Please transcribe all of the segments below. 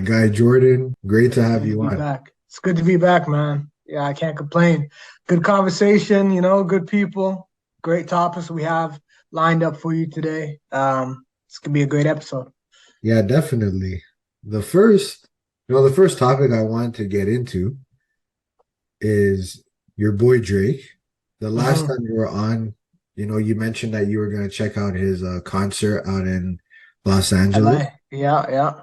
guy Jordan. Great to It's have good to you be on. back. It's good to be back, man. Yeah, I can't complain. Good conversation, good people, great topics we have lined up for you today. It's gonna be a great episode. Yeah, definitely. The first topic I wanted to get into is your boy Drake. The last Hmm. time you were on, you mentioned that you were going to check out his concert out in Los Angeles, LA. Yeah, yeah.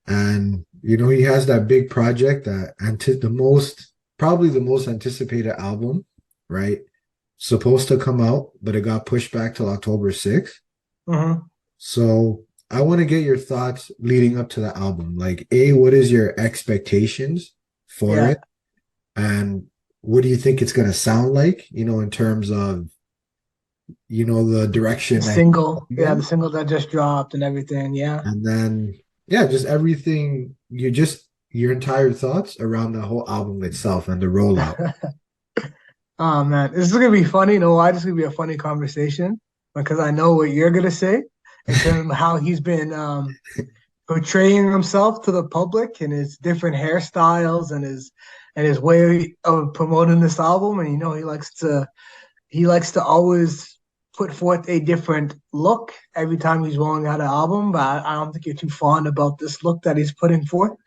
and he has that big project that probably the most anticipated album, right? Supposed to come out, but it got pushed back till October 6th. Hmm. So I want to get your thoughts leading up to the album. Like, A, what is your expectations for Yeah. it? And what do you think it's going to sound like, in terms of, the The direction that he's single. going Yeah, the in? single that just dropped and everything. Yeah. And then, yeah, just everything, your entire thoughts around the whole album itself and the rollout. Oh man, this is gonna be funny. You know why? This is gonna be a funny conversation because I know what you're gonna say in terms of how he's been portraying himself to the public and his different hairstyles and his way of promoting this album. And he likes to always put forth a different look every time he's rolling out an album. But I don't think you're too fond about this look that he's putting forth.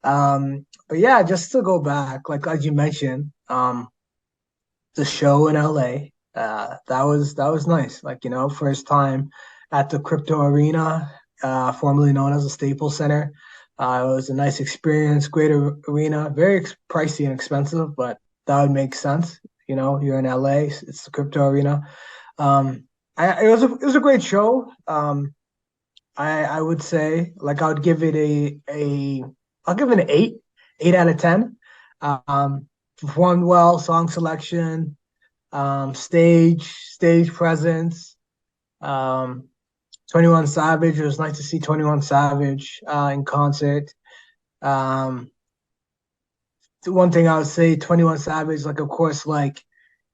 But yeah, just to go back, like as you mentioned, the show in LA, that was nice. Like, first time at the Crypto Arena, formerly known as the Staples Center. It was a nice experience, great arena, very pricey and expensive, but that would make sense. You're in LA, it's the Crypto Arena. Um, it was a great show. I would say like I would give it I'll give it an 8 out of 10. Performed well, song selection, stage presence. Um, 21 Savage. It was nice to see 21 Savage in concert. Um, the one thing I would say, 21 Savage, like of course, like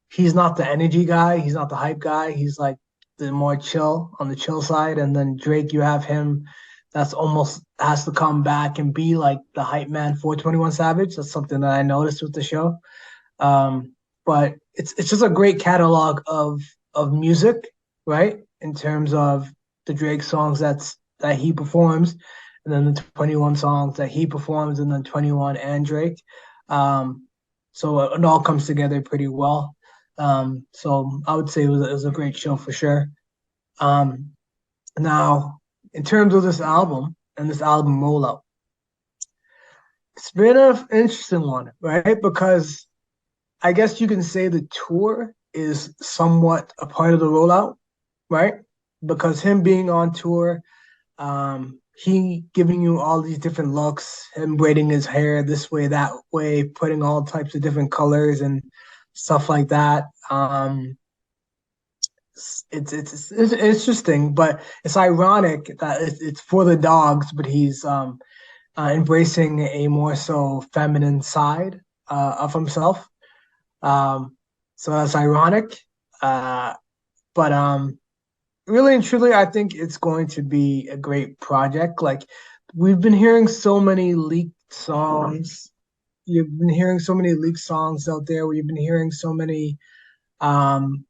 he's not the energy guy, he's not the hype guy. He's like the more chill on the chill side. And then Drake, you have him that's almost has to come back and be like the hype man for 21 Savage. That's something that I noticed with the show. But it's just a great catalog of music, right? In terms of the Drake songs that he performs, and then the 21 songs that he performs, and then 21 and Drake. So it all comes together pretty well. So I would say it was a great show for sure. Um, Now, in terms of this album and this album rollout, it's been an interesting one, right? Because I guess you can say the tour is somewhat a part of the rollout, right? Because him being on tour, he giving you all these different looks, him braiding his hair this way, that way, putting all types of different colors and stuff like that. It's interesting, but it's ironic that it's for the dogs, but he's embracing a more so feminine side of himself. Um, so that's ironic. Uh, but really and truly, I think it's going to be a great project. Like we've been hearing so many leaked songs. You've been hearing so many leaked songs out there. We've been hearing um,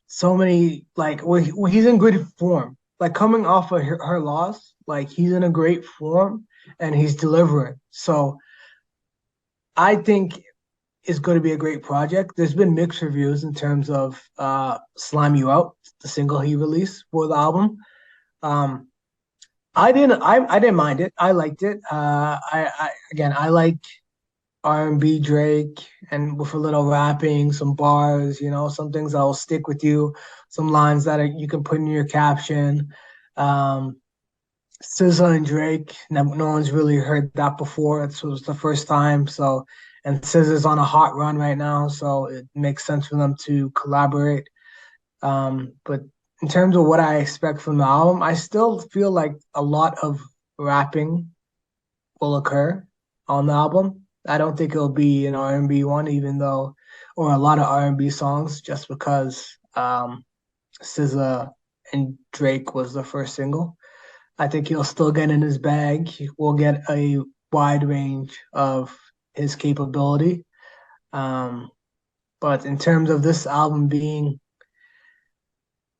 so many like he's in good form. Like coming off of her loss, like he's in a great form and he's delivering. So I think is going to be a great project. There's been mixed reviews in terms of Slime You Out, the single he released for the album. Um, I didn't mind it. I liked it. I again I like R&B Drake and with a little rapping, some bars, some things that will stick with you, some lines that you can put in your caption. Um, SZA and Drake. No one's really heard that before. This was the first time. So, and SZA's on a hot run right now, so it makes sense for them to collaborate. But in terms of what I expect from the album, I still feel like a lot of rapping will occur on the album. I don't think it'll be an R&B one, even though, or a lot of R&B songs, just because SZA and Drake was the first single. I think he'll still get in his bag. We'll get a wide range of his capability. Um, but in terms of this album being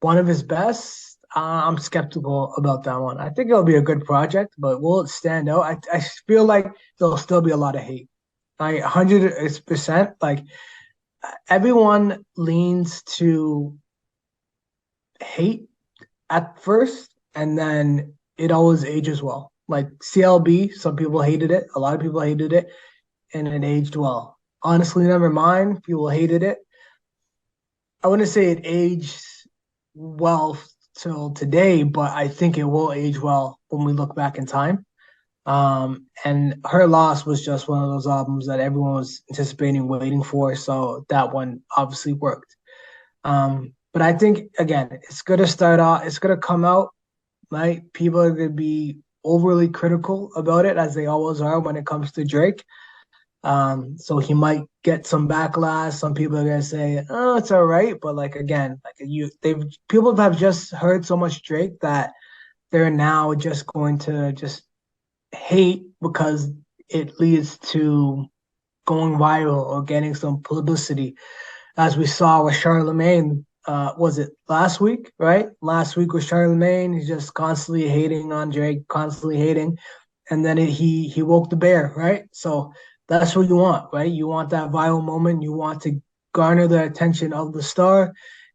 one of his best, I'm skeptical about that one. I think it'll be a good project, but will it stand out? I feel like there'll still be a lot of hate. 100%. Like everyone leans to hate at first, and then it always ages well. Like CLB, some people hated it, a lot of people hated it, and it aged well. Honestly, never mind. People hated it. I wouldn't say it aged well till today, but I think it will age well when we look back in time. And Her Loss was just one of those albums that everyone was anticipating, waiting for. So that one obviously worked. But I think again, it's gonna start off. It's gonna come out, right? People are gonna be overly critical about it, as they always are when it comes to Drake. So he might get some backlash. Some people are gonna say, "Oh, it's all right," but like again, like they've people have just heard so much Drake that they're now just going to just hate because it leads to going viral or getting some publicity, as we saw with Charlemagne. Was it last week? Right, last week with Charlemagne, he's just constantly hating on Drake, constantly hating, and then he woke the bear, right? So that's what you want, right? You want that viral moment. You want to garner the attention of the star,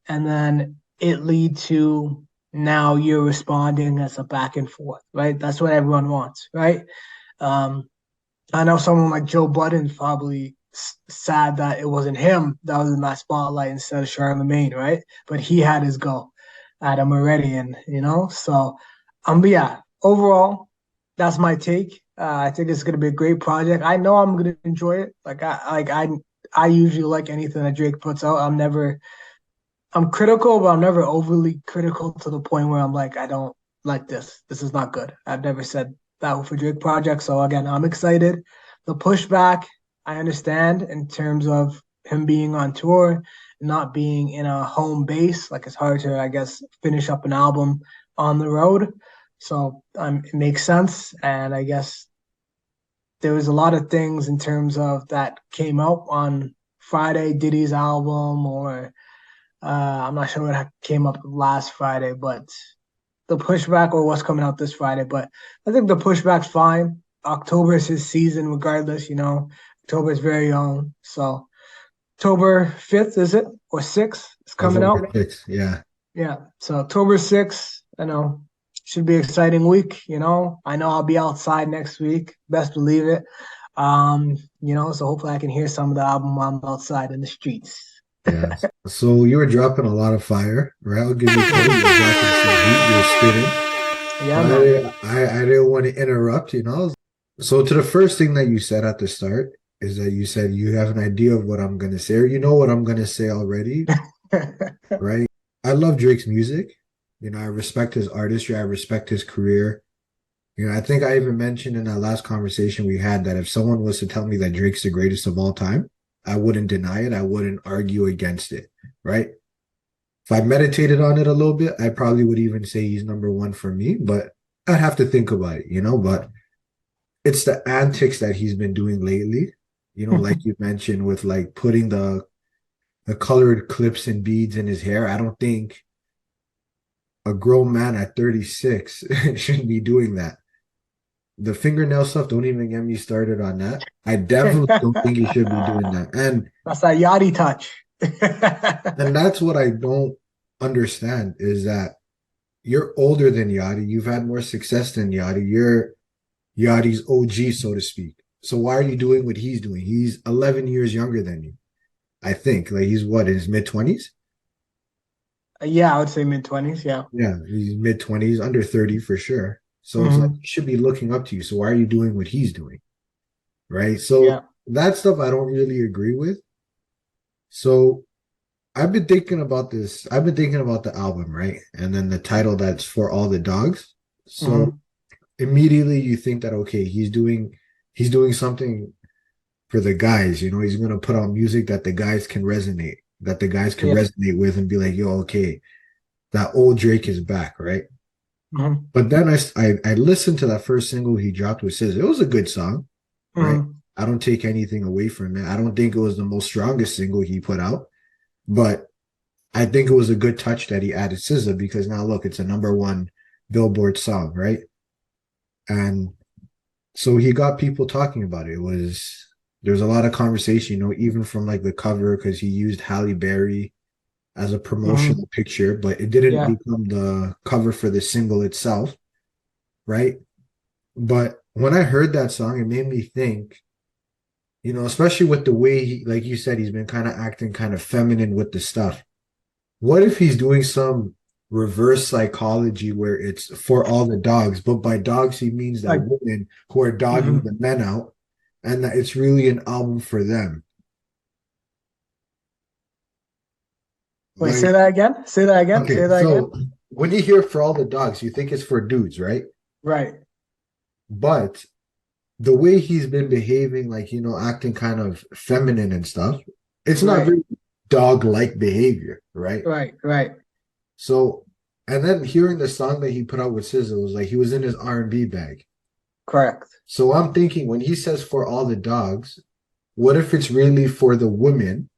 and then it lead to now you're responding as a back and forth, right? That's what everyone wants, right? Um, I know someone like Joe Budden's probably sad that it wasn't him that was in that spotlight instead of Charlemagne, right? But he had his go at him already, and so but yeah, overall, that's my take. I think it's gonna be a great project. I know I'm gonna enjoy it. I usually like anything that Drake puts out. I'm critical, but I'm never overly critical to the point where I'm like, I don't like this. This is not good. I've never said that for Drake project. So again, I'm excited. The pushback, I understand in terms of him being on tour, not being in a home base. Like it's hard to, I guess, finish up an album on the road. So it makes sense. And I guess there was a lot of things in terms of that came out on Friday, Diddy's album, or I'm not sure what came up last Friday, but the pushback or what's coming out this Friday. But I think the pushback's fine. October is his season, regardless. October is very own. So October 5th, is it? Or 6th? It's coming out. 6, yeah. Yeah. So October 6th, should be an exciting week. I know I'll be outside next week. Best believe it. So hopefully I can hear some of the album while I'm outside in the streets. Yeah. So you were dropping a lot of fire, right? I'll give you credit. You're dropping some heat. You're spitting. Yeah, man. I didn't want to interrupt. So to the first thing that you said at the start is that you said you have an idea of what I'm going to say, or you know what I'm going to say already, right? I love Drake's music. I respect his artistry. I respect his career. I think I even mentioned in that last conversation we had that if someone was to tell me that Drake's the greatest of all time, I wouldn't deny it. I wouldn't argue against it, right? If I meditated on it a little bit, I probably would even say he's number one for me, but I'd have to think about it, but it's the antics that he's been doing lately, like you mentioned with like putting the colored clips and beads in his hair. I don't think a grown man at 36 shouldn't be doing that. The fingernail stuff, don't even get me started on that. I definitely don't think he should be doing that. And that's that Yachty touch. and that's what I don't understand is that you're older than Yachty. You've had more success than Yachty. You're Yachty's OG, so to speak. So why are you doing what he's doing? He's 11 years younger than you, I think. Like he's what, in his mid-20s? Yeah, I would say mid-20s, yeah. Yeah, he's mid-20s, under 30 for sure. So it's like he should be looking up to you. So why are you doing what he's doing? Right? So that stuff I don't really agree with. So I've been thinking about this. I've been thinking about the album, right? And then the title that's For All the Dogs. So immediately you think that, okay, he's doing something for the guys. He's going to put out music that the guys can resonate, resonate with and be like, yo, okay, that old Drake is back, right? Mhm. But then I listened to that first single he dropped with SZA. It was a good song, right? Mhm. I don't take anything away from it. I don't think it was the most strongest single he put out, but I think it was a good touch that he added SZA because now look, it's a number one Billboard song, right? And so he got people talking about it. It was there was a lot of conversation, even from like the cover because he used Halle Berry as a Mhm. promotional picture, but it didn't Yeah. become the cover for the single itself, right? But when I heard that song, it made me think, especially with the way he, like you said, he's been kind of acting kind of feminine with the stuff. What if he's doing some reverse psychology where it's for all the dogs, but by dogs he means that Like, women who are dogging mhm. the men out, and that it's really an album for them. Wait, say Like, that again. Say that again. okay, Say that again. so when you hear for all the dogs, you think it's for dudes, right? Right. But the way he's been behaving, like, acting kind of feminine and stuff, it's not Right. very dog-like behavior, right? Right. Right. So, and then hearing the song that he put out with SZA was like he was in his R&B bag. Correct. So I'm thinking when he says for all the dogs, what if it's really for the women,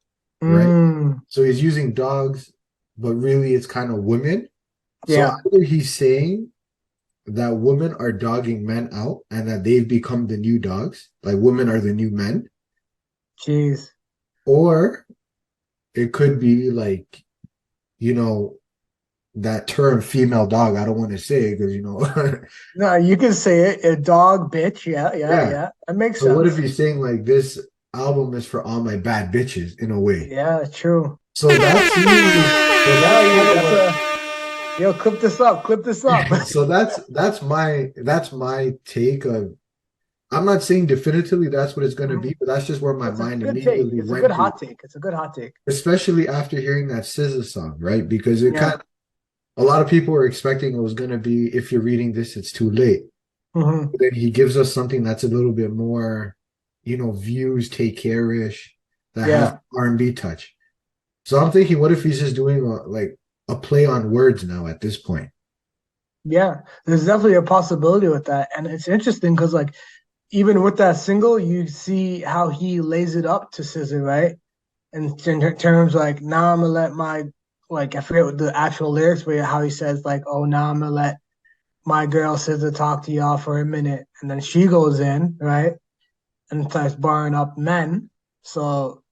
right? Mm. So he's using dogs, but really it's kind of women. So Yeah. either he's saying that women are dogging men out and that they've become the new dogs, like women are the new men, Jeez. or it could be like, you know, that term female dog. I don't want to say it because, No, you can say it. A dog, bitch. Yeah. Yeah. yeah. Yeah. That makes So what if sense. he's saying like this album is for all my bad bitches in a way? Yeah. True. So that's me. So No, that's kind of that's what. a. Yo, clip this up. Clip this up. So that's my take of. I'm not saying definitively that's what it's going to Mhm. be, but that's just where my It's a mind good take. immediately It's a good went to, hot take. It's a good hot take. especially after hearing that SZA song, right? Because it kind Yeah. of a lot of people were expecting it was going to be if you're reading this, it's too late. Hmm. But then he gives us something that's a little bit more, views take care-ish that has Yeah. R&B touch. So I'm thinking, what if he's just doing like a play on words now at this point? Yeah. There's definitely a possibility with that, and it's interesting because like even with that single, you see how he lays it up to Scissor, right? And in terms like now I'm gonna let my like I forget what the actual lyrics, but how he says like, oh now I'm gonna let my girl Scissor talk to y'all for a minute, and then she goes in, right, and starts barring up men. So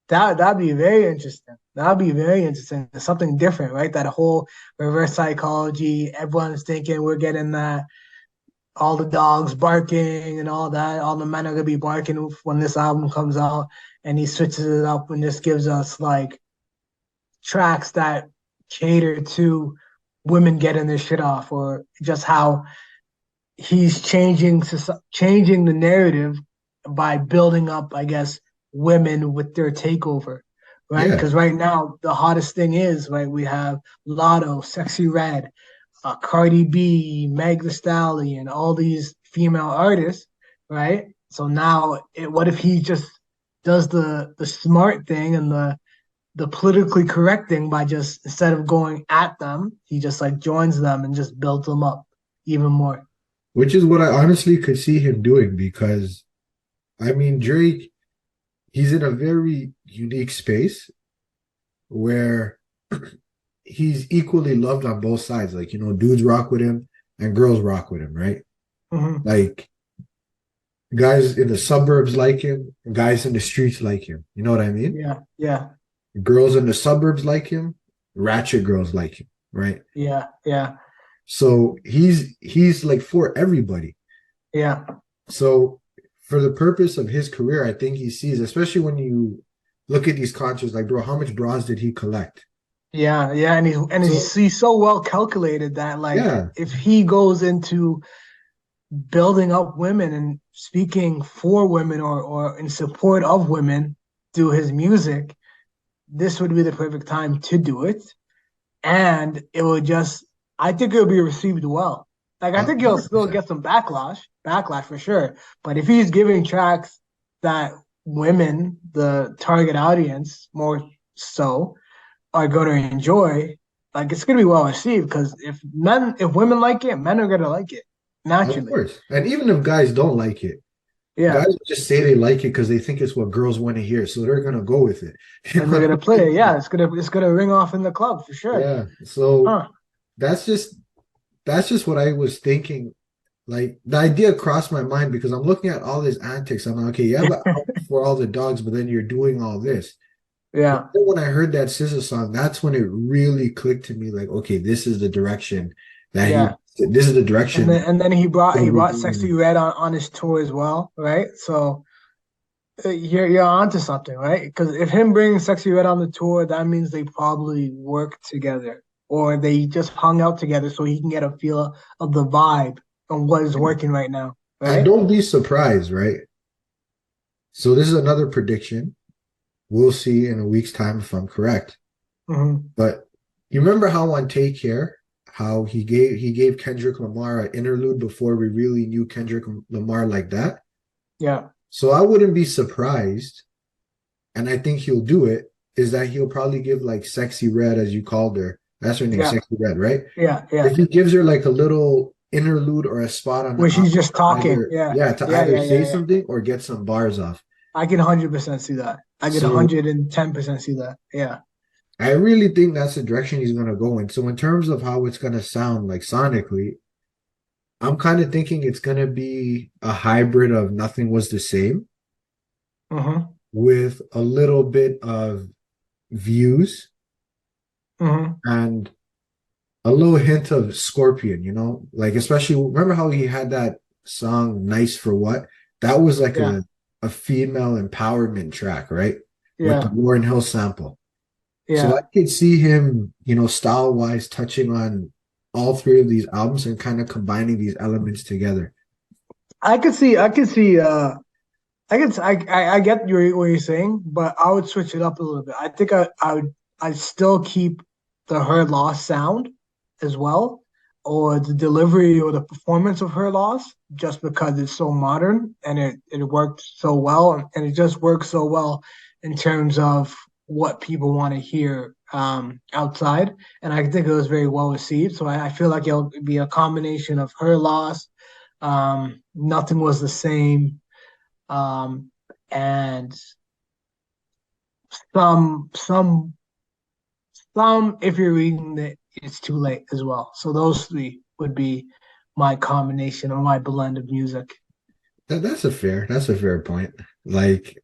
that'd be very interesting. That'd be very interesting. It's something different, right? That whole reverse psychology. Everyone's thinking we're getting that all the dogs barking and all that. All the men are gonna be barking when this album comes out, and he switches it up and just gives us like tracks that cater to women getting their shit off, or just how he's changing the narrative by building up, I guess, women with their takeover, right? Yeah, Because right now the hottest thing is right. We have Lotto, Sexy Red, Cardi B, Meg Thee Stallion, all these female artists, right? So now, what if he just does the smart thing and the politically correct thing by just instead of going at them, he just like joins them and just builds them up even more. which is what I honestly could see him doing because I mean Drake, he's in a very unique space where he's equally loved on both sides. Like, dudes rock with him and girls rock with him, right? Hmm. Like guys in the suburbs like him, guys in the streets like him. You know what I mean? Yeah, yeah, Girls in the suburbs like him, ratchet girls like him, right? yeah, yeah, So he's like for everybody. yeah, So for the purpose of his career, I think he sees, especially when you look at these concerts, like bro, how much bras did he collect? yeah, yeah. So He's so well calculated that like yeah, if he goes into building up women and speaking for women or in support of women through his music, this would be the perfect time to do it. And it would just, I think it'll be received well. Like, I think he'll still 100%. get some backlash for sure. But if he's giving tracks that women, the target audience, more so, are going to enjoy, like it's gonna be well received because if women like it, men are gonna like it Of naturally. course. And even if guys don't like it, Yeah, guys just say they like it because they think it's what girls want to hear, so they're gonna go with it. You and know they're what gonna I play it. mean? Yeah, it's gonna ring off in the club for sure. Yeah. So Huh? that's just that's just what I was thinking. Like the idea crossed my mind because I'm looking at all these antics. I'm like, okay, you have an album for all the dogs, but then you're doing all this. But Yeah, then when I heard that SZA song, that's when it really clicked to me. Like, okay, this is the direction that yeah. this is the And direction then and then he he'll be brought going Sexy in. Red on his tour as well, right? So you're onto something, right? Because if him bringing Sexy Red on the tour, that means they probably worked together or they just hung out together so he can get a feel of the vibe on what is working right now, And right? don't be surprised, right? So this is another prediction. We'll see in a week's time if I'm correct. Hmm. But you remember how on Take Care, how he gave Kendrick Lamar an interlude before we really knew Kendrick Lamar like that? Yeah, So I wouldn't be surprised, and I think he'll do it, is that he'll probably give like Sexy Red, as you called her. That's her name, yeah, Sexy Red, right? yeah, yeah. If he gives her like a little interlude or a spot on the Where she's album just talking. either, Yeah, yeah, to yeah, either yeah, say yeah, yeah. something or get some bars off. I can 100% see that. I can So 110% see that. Yeah. I really think that's the direction he's gonna go in. So in terms of how it's gonna sound like sonically, I'm kind of thinking it's gonna be a hybrid of Nothing Was the Same Hmm. with a little bit of Views Hmm. and a little hint of Scorpion, like especially remember how he had that song Nice for What? That was like Yeah, a female empowerment track, right? With the yeah, Lauryn Hill sample. So I yeah. could see him, style wise touching on all three of these albums and kind of combining these elements together. I get what you're saying, but I would switch it up a little bit. I think I'd still keep the Her Loss sound as well, or the delivery or the performance of Her Loss, just because it's so modern and it worked so well, and it just works so well in terms of what people want to hear outside. And I think it was very well received. So I feel like it'll be a combination of Her Loss, Nothing Was the Same, um, and some some if you're reading it, it's too late as well. So those three would be my combination or my blend of music. That's a fair point. Like,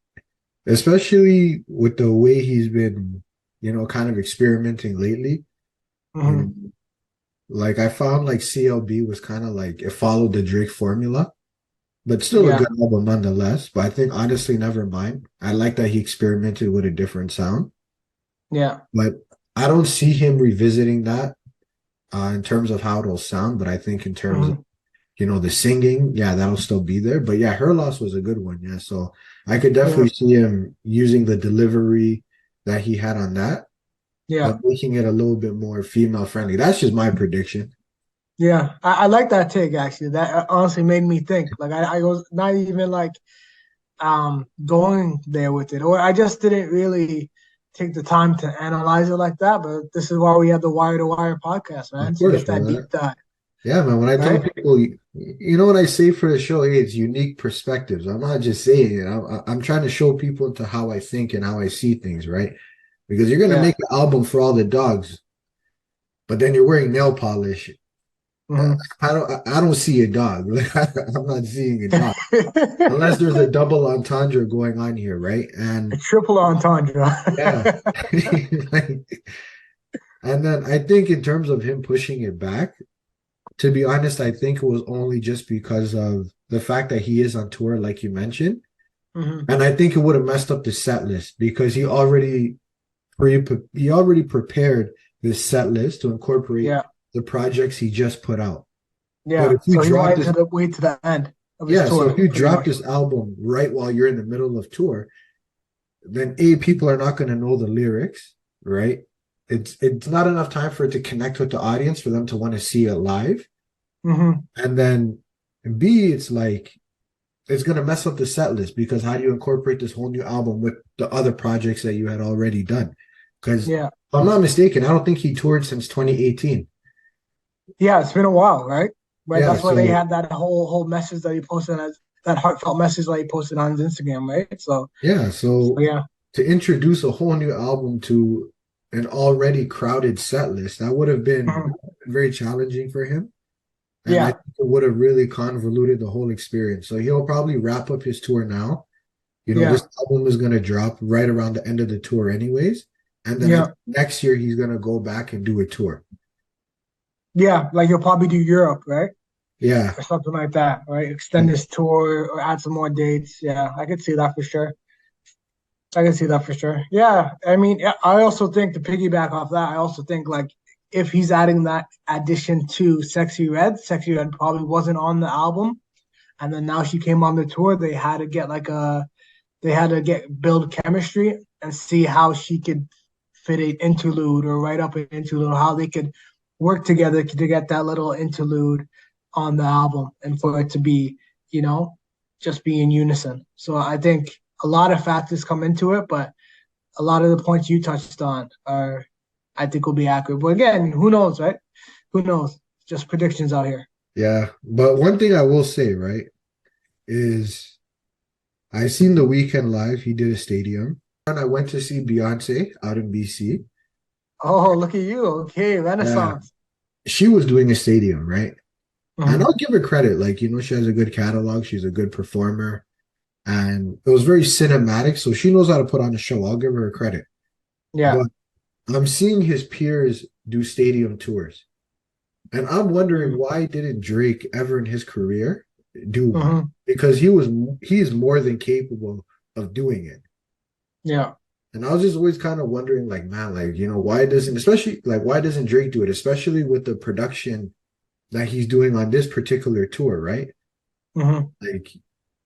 especially with the way he's been, kind of experimenting lately. You know, Hmm. like I found like CLB was kind of like it followed the Drake formula, but still a Yeah, good album nonetheless. But I think honestly, never mind. I like that he experimented with a different sound, yeah, but I don't see him revisiting that in terms of how it'll sound. But I think in terms of hmm, the singing, yeah, that'll still be there. But yeah, Her Loss was a good one. Yeah, so I could yeah, definitely see him using the delivery that he had on that, yeah, but making it a little bit more female friendly. That's just my prediction. yeah. I like that take actually. That honestly made me think. Like I was not even like going there with it, or I just didn't really take the time to analyze it like that. But this is why we have the Wire to Wire podcast, man, Of to course, get that brother. deep dive, Yeah, man. When I tell right? people, what I say for the show, hey, it's unique perspectives. I'm not just saying it. I'm trying to show people into how I think and how I see things, right? Because you're gonna Yeah. make an album for all the dogs, but then you're wearing nail polish. Hmm. I don't see a dog. Like, I'm not seeing a dog unless there's a double entendre going on here, right? A And triple entendre. yeah, like, and then I think in terms of him pushing it back, to be honest, I think it was only just because of the fact that he is on tour, like you mentioned. Hmm. And I think it would have messed up the set list because he already prepared this set list to incorporate Yeah. the projects he just put out. But Yeah. if you So he drop wanted this, to wait to the end of his yeah, so if tour, you pretty drop much. this album right while you're in the middle of tour, then A, people are not going to know the lyrics, right? It's not enough time for it to connect with the audience for them to want to see it live. Hmm. And then B, it's like it's gonna mess up the set list because how do you incorporate this whole new album with the other projects that you had already done? Because if Yeah. I'm not mistaken, I don't think he toured since 2018. Yeah, it's been a while, right? Right. Yeah, That's why they so had that whole message that he posted as that heartfelt message that he posted on his Instagram, right? yeah, So so yeah. to introduce a whole new album to an already crowded set list, that would have been Mhm. very challenging for him. And I Yeah. think it would have really convoluted the whole experience. So he'll probably wrap up his tour now. This Yeah. album is going to drop right around the end of the tour, anyways. And then Yeah. next year, he's going to go back and do a tour. Yeah. Like you'll probably do Europe, right? Yeah. Or something like that, right? Extend this tour or add some more dates. Yeah, I could see that for sure. I can see that for sure. Yeah, I mean, yeah, I also think to piggyback off that, I also think like if he's adding that addition to Sexy Red probably wasn't on the album, and then now she came on the tour. They had to get build chemistry and see how she could fit an interlude or write up an interlude, how they could work together to get that little interlude on the album and for it to be, you know, just be in unison. So I think a lot of factors come into it, but a lot of the points you touched on are, I think, will be accurate. But again, who knows, right? Who knows? Just predictions out here. Yeah. But one thing I will say, right, is I seen the weekend live. He did a stadium. And I went to see Beyonce out in BC. Oh, look at you. Okay, Yeah. Renaissance. She was doing a stadium, right? And Mm-hmm. I'll give her credit. Like, she has a good catalog. She's a good performer. And it was very cinematic. So she knows how to put on a show. I'll give her credit. Yeah. But I'm seeing his peers do stadium tours. And I'm wondering why didn't Drake ever in his career do one? Mm-hmm. Because he's more than capable of doing it. Yeah. And I was just always kind of wondering, like, man, like, why doesn't Drake do it, especially with the production that he's doing on this particular tour, right? Mm-hmm. Like,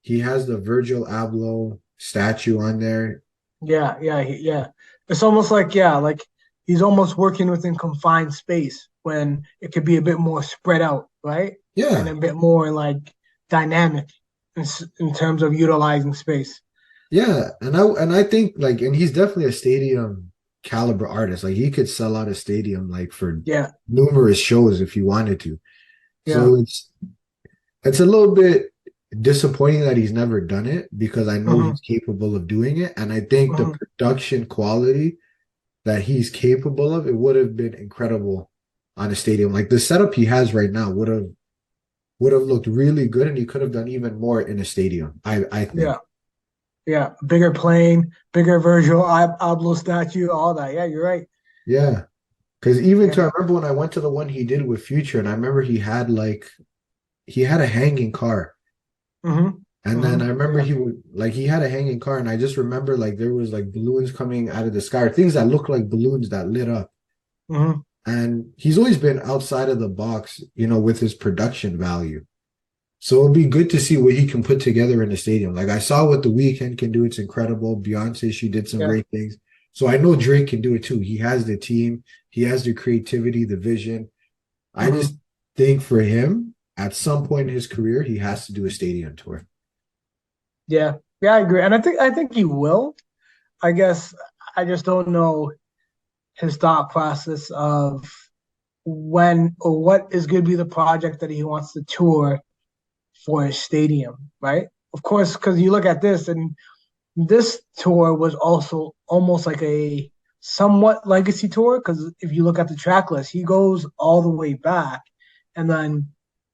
he has the Virgil Abloh statue on there. Yeah, yeah. It's almost like like he's almost working within confined space when it could be a bit more spread out, right? And Yeah, a bit more like dynamic in terms of utilizing space. yeah, and I think like, and he's definitely a stadium caliber artist. Like he could sell out a stadium like for Yeah, numerous shows if he wanted to. yeah. So it's a little bit disappointing that he's never done it because I know Hmm. he's capable of doing it, and I think the Hmm. production quality that he's capable of, it would have been incredible on a stadium. Like the setup he has right now would have looked really good, and he could have done even more in a stadium. I think. Yeah, yeah. Bigger plane, bigger Virgil Abloh statue, all that. Yeah, you're right. Yeah. Because even Yeah. to I remember when I went to the one he did with Future, and I remember he had a hanging car. Hmm. And then I Hmm. remember Yeah. he had a hanging car, and I just remember like there was like balloons coming out of the sky, or things that looked like balloons that lit up. Hmm. And he's always been outside of the box, with his production value. So it'll be good to see what he can put together in the stadium. Like I saw what The Weeknd can do. It's incredible. Beyonce, she did some Yeah. great things. So I know Drake can do it too. He has the team, he has the creativity, the vision. I just Hmm. think for him, at some point in his career, he has to do a stadium tour. Yeah. Yeah, I agree. And I think he will. I guess I just don't know his thought process of when or what is going to be the project that he wants to tour for his stadium, right? Of course, because you look at this, and this tour was also almost like a somewhat legacy tour. Because if you look at the track list, he goes all the way back and then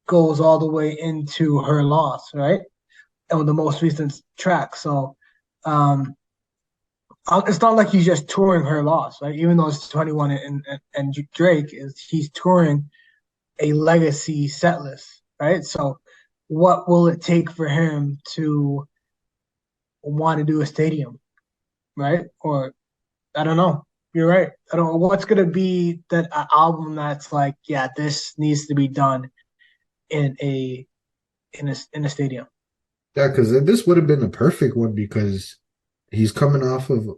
goes all the way into Her Loss, right? And the most recent track. So um, it's not like he's just touring Her Loss, right? Even though it's 21 and Drake he's touring a legacy set list, right? So what will it take for him to want to do a stadium, right? Or I don't know. You're right. I don't know what's gonna be that album that's like, yeah, this needs to be done in a stadium. Yeah, because this would have been the perfect one because he's coming off of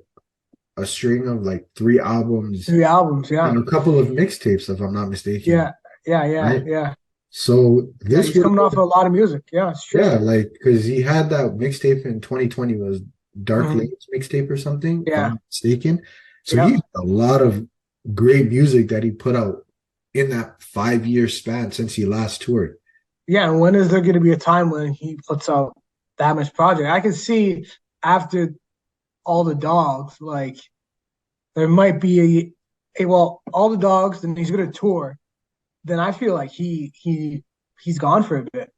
a string of like three albums 3 albums, yeah, and a couple of mixtapes, if I'm not mistaken, yeah, yeah, right? yeah, So yeah. this He's would coming have off of a lot of music. Yeah, it's true. Yeah, like because he had that mixtape in 2020 was Dark Hmm. Lanes mixtape or something, if I'm Yeah, not mistaken. So he Yep. had a lot of great music that he put out in that 5 year span since he last toured. Yeah, and when is there going to be a time when he puts out that much project? I can see after all the dogs, like there might be well, all the dogs, then he's going to tour. Then I feel like he's gone for a bit,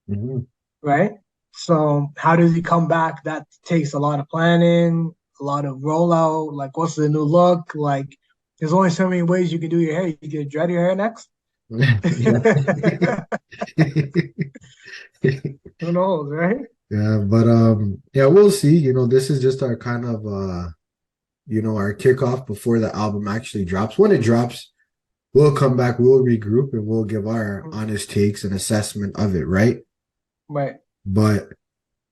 Mhm. right? So how does he come back? That takes a lot of planning, a lot of rollout. Like, what's the new look? Like, there's only so many ways you can do your hair. You can dread your hair next. Yeah. Who knows, right? Yeah, but yeah, we'll see. This is just our kind of our kickoff before the album actually drops. When it drops, we'll come back, we'll regroup, and we'll give our honest takes and assessment of it, right? Right. But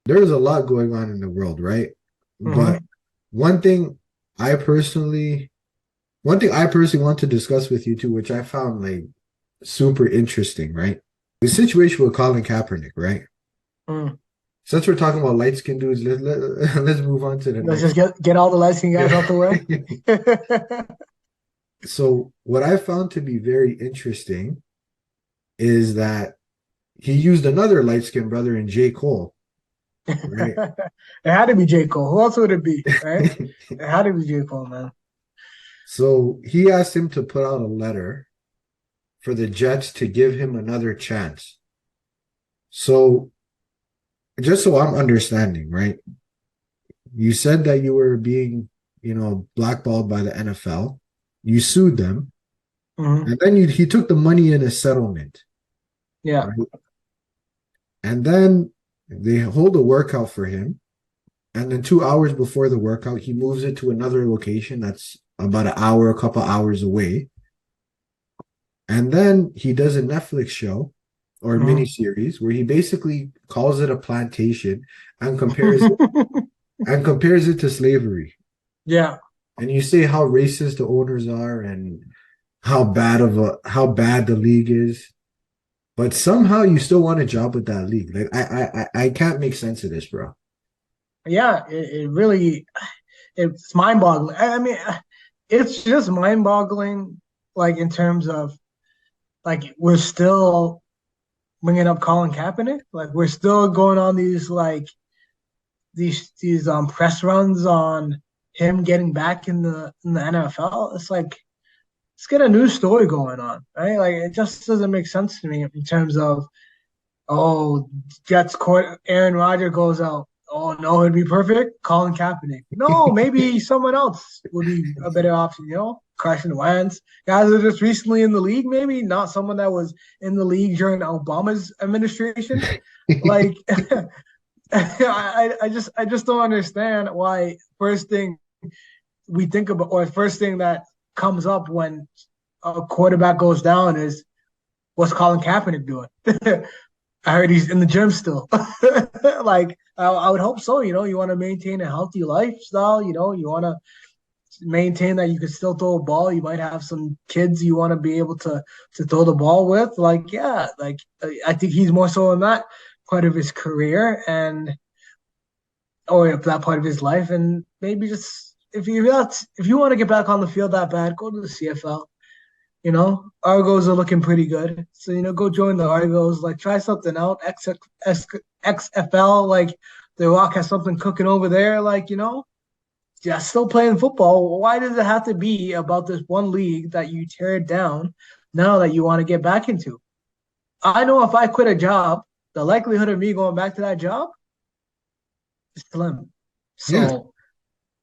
there's a lot going on in the world, right? But Mm-hmm. one thing I personally want to discuss with you too, which I found like super interesting, right? The situation with Colin Kaepernick, right? Mm. Since we're talking about light skinned dudes, let's move on to the Let's next. just get all the light-skinned guys out the way. So, what I found to be very interesting is that he used another light skinned brother in J. Cole, right? It had to be J. Cole. Who else would it be, right? It had to be J. Cole, man. So, he asked him to put out a letter for the Jets to give him another chance. So, just so I'm understanding, right? You said that you were being, blackballed by the NFL. You sued them, Mm-hmm. and then he took the money in a settlement, Yeah. right? And then they hold a workout for him. And then 2 hours before the workout, he moves it to another location that's about an hour, a couple hours away. And then he does a Netflix show or a Mm-hmm. miniseries where he basically calls it a plantation and compares it to slavery. Yeah. And you say how racist the owners are and how bad the league is. But somehow you still want a job with that league. Like I can't make sense of this, bro. Yeah. It really, it's mind-boggling. I mean, it's just mind-boggling, like in terms of like we're still bringing up Colin Kaepernick. Like we're still going on these these press runs on him getting back in the NFL. It's like let's get a new story going on, right? Like it just doesn't make sense to me in terms of oh Jets court Aaron Rodgers goes out. Oh no, it'd be perfect. Colin Kaepernick. No, maybe someone else would be a better option. Carson Wentz, guys that are just recently in the league. Maybe not someone that was in the league during Obama's administration. Like I just don't understand why first thing we think about or first thing that comes up when a quarterback goes down is what's Colin Kaepernick doing? I heard he's in the gym still. Like I would hope so. You want to maintain a healthy lifestyle. You want to maintain that you can still throw a ball. You might have some kids you want to be able to throw the ball with. Like yeah, like I think he's more so in that part of his career and or that part of his life, and maybe just if you want to get back on the field that bad, go to the CFL. Argos are looking pretty good, so go join the Argos. Like try something out. XFL, like the Rock has something cooking over there. Like yeah, still playing football. Why does it have to be about this one league that you tear down now that you want to get back into? I know if I quit a job, the likelihood of me going back to that job is slim. Yeah. So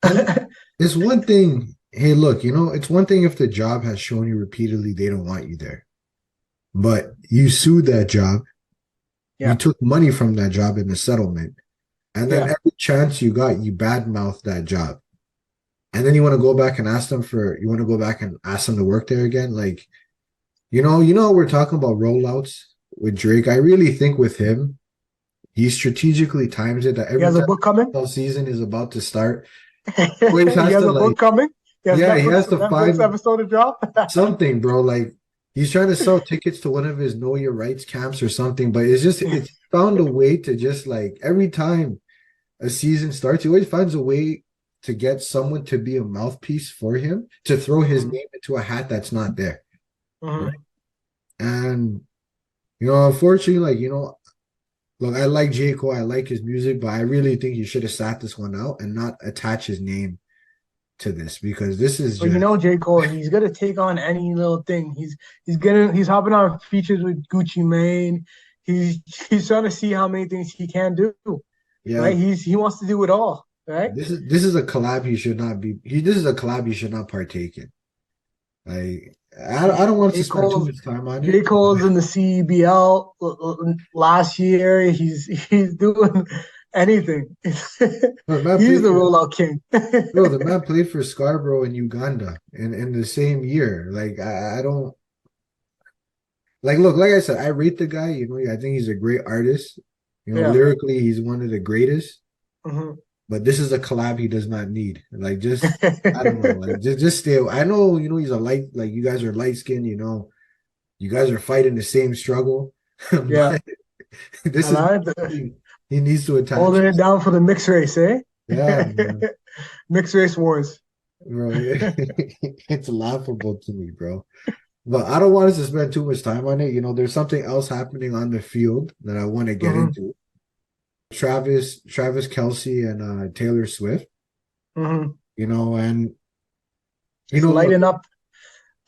And it's one thing. Hey, look, it's one thing if the job has shown you repeatedly they don't want you there. But you sued that job, you yeah, took money from that job in the settlement, and then yeah. every chance you got, you badmouthed that job. And then you want to go back and ask them to work there again. Like, we're talking about rollouts with Drake. I really think with him, he strategically times it that He every has a time book coming. the NFL season is about to start, he always He has has to a book like, coming. He has yeah, he Netflix has to Netflix find episode to drop. something, bro. Like he's trying to sell tickets to one of his Know Your Rights camps or something, but it's found a way to just like every time a season starts, he always finds a way to get someone to be a mouthpiece for him, to throw his Mhm. name into a hat that's not there. Right. Mhm. And, unfortunately, like, look, I like J. Cole, I like his music, but I really think he should have sat this one out and not attach his name to this because this is But you just, know, J. Cole, he's gonna take on any little thing. He's hopping on features with Gucci Mane. He's he's trying to see how many things he can do. yeah, Right? He wants to do it all. Right? this is a collab he should not be, this is a collab he should not partake in. Like, I don't want to J. spend too Cole's much time on J. it. Cole's in the CBL last year. He's doing anything. Bro, the man He's played the for rollout king. bro, the man played for Scarborough in Uganda in the same year. Like I don't like look, like I said, I rate the guy, I think he's a great artist. Yeah. Lyrically, he's one of the greatest, Mhm. but this is a collab he does not need. Like just I don't know, like just stay. I know, he's a light, like you guys are light skinned, you guys are fighting the same struggle, Yeah. but this And is I he needs to attach. holding it down for the mixed race, eh? Yeah, man. Mixed race wars. Bro, it's laughable to me, bro. But I don't want us to spend too much time on it. There's something else happening on the field that I want to get Hmm. into. Travis Kelce and Taylor Swift. Hmm. And It's look, lighting up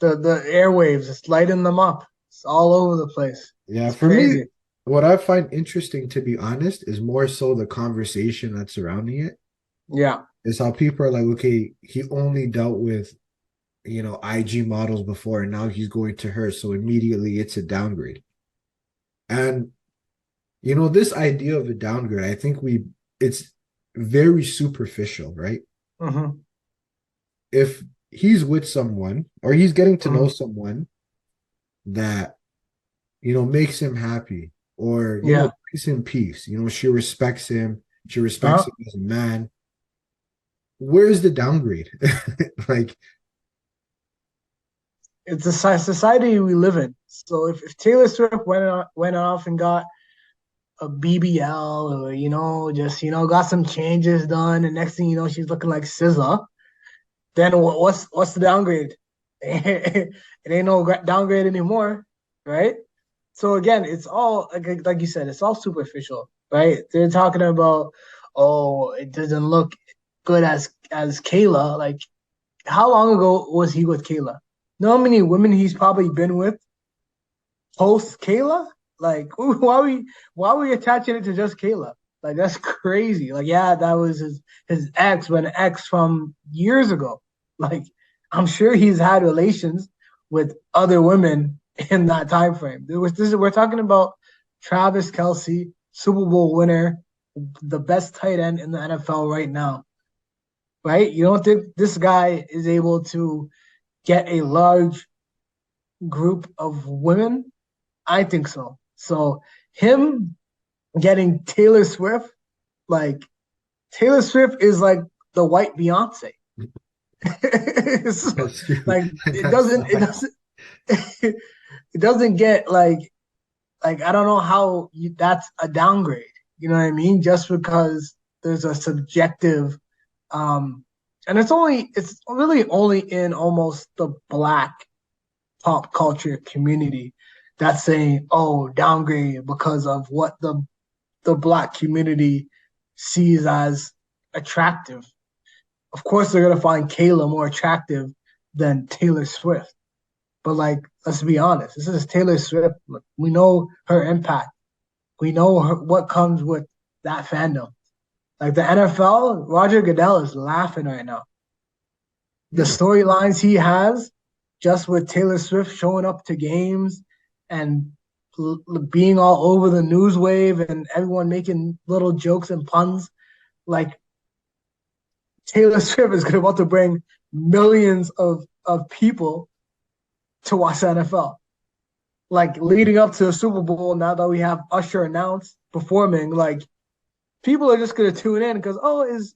the airwaves. It's lighting them up. It's all over the place. yeah, It's for me, crazy. what I find interesting, to be honest, is more so the conversation that's surrounding it. Yeah. Is how people are like, okay, he only dealt with IG models before, and now he's going to her, so immediately it's a downgrade. And this idea of a downgrade, I think it's very superficial, right? Hmm. If he's with someone or he's getting to know Hmm. someone that, makes him happy or, Yeah. brings him peace, she respects him, she respects Huh? him as a man. Where's the downgrade? Like, It's the society we live in. So if Taylor Swift went off and got a BBL or just got some changes done, and next thing you know she's looking like SZA, then what's the downgrade? It ain't no downgrade anymore, right? So again, it's all like you said, it's all superficial, right? They're talking about, oh, it doesn't look good as Kayla. Like, how long ago was he with Kayla? Know how many women he's probably been with post Kayla? Like, why are we attaching it to just Kayla? Like, that's crazy. Like, yeah, that was his ex, but an ex from years ago. Like, I'm sure he's had relations with other women in that time frame. We're talking about Travis Kelce, Super Bowl winner, the best tight end in the NFL right now. Right? You don't think this guy is able to get a large group of women? I think so. So him getting Taylor Swift, like Taylor Swift is like the white Beyonce. So, that's true. like it That's doesn't it facts. doesn't it doesn't get like I don't know how that's a downgrade. You know what I mean? Just because there's a subjective and it's really only in almost the black pop culture community that's saying, oh, downgrade because of what the black community sees as attractive. Of course, they're gonna find Kayla more attractive than Taylor Swift. But like, let's be honest, this is Taylor Swift. We know her impact. We know what comes with that fandom. Like the NFL, Roger Goodell is laughing right now. The Yeah. storylines he has, just with Taylor Swift showing up to games and being all over the news wave and everyone making little jokes and puns, like Taylor Swift is about to bring millions of people to watch the NFL. Like leading up to the Super Bowl, now that we have Usher announced performing, like people are just gonna tune in because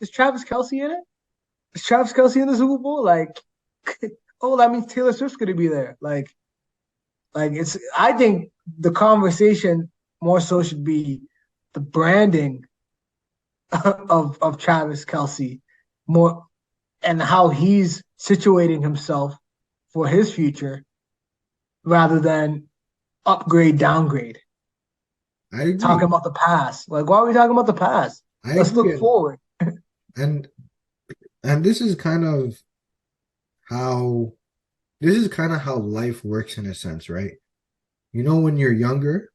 is Travis Kelce in it? Is Travis Kelce in the Super Bowl? Like, oh, that means Taylor Swift's gonna be there. Like it's. I think the conversation more so should be the branding of Travis Kelce more and how he's situating himself for his future rather than upgrade, downgrade. I agree. Talking about the past. Like, why are we talking about the past? I Let's look agree. forward. And and how this is kind of how life works in a sense, right? When you're younger,